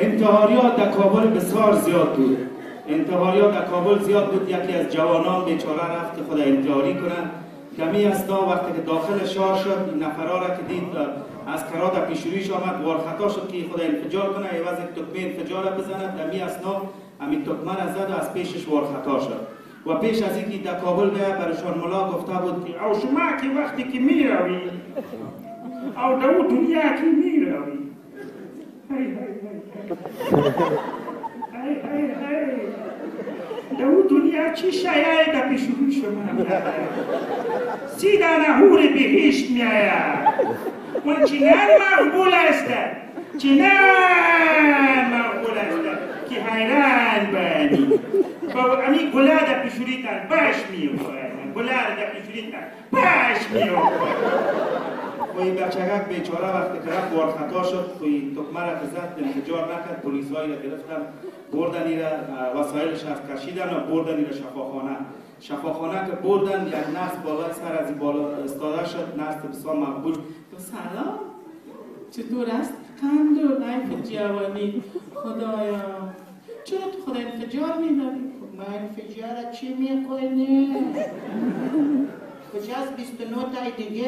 انتحاریات در کابل بسیار زیاد بود. انتحاریات در کابل زیاد بود. یکی از جوانان بیچاره رفت که خود انتحاری کنند. کمی اسنا وقتی که داخل شهر شد، این نفرها را که دید عسکرها در پیش رویش آمد، وارخطا شد که خود انفجار کنه، عوض تکمه انفجار را بزند. کمی اسنا همین تکمه را زد و از پیشش وارخطا شد. و پیش از اینکه در کابل بیاید برایشان ملا گفته بود که او شما که وقتی که می روی او در دنیا که می روی در دنیا چی شاید در پیش روی شما می آید سیده نهور بهشت می آید و چنان مقبول است چنان مقبول است که حیران بانی با امی گلا در پیشوریتن باش میوفاید گلا در پیشوریتن باش میوفاید و این بچگک بیچاره وقتی که رفت وارخطا شد و این تکمه را که زد انفجار نکرد، پلیس‌هایی را گرفتن بردن این را وسایلش از کشیدن و بردن این را شفاخانه که بردن یک نسل بالای سر از این بالا استاده شد، نسل بسیار مقبول. سلام چطور است؟ قند و نایف جوانی خدایا چرا تو خود انفجار میداری؟ ما انفجار چی میکنی؟ کجاست 29 تای دیگه؟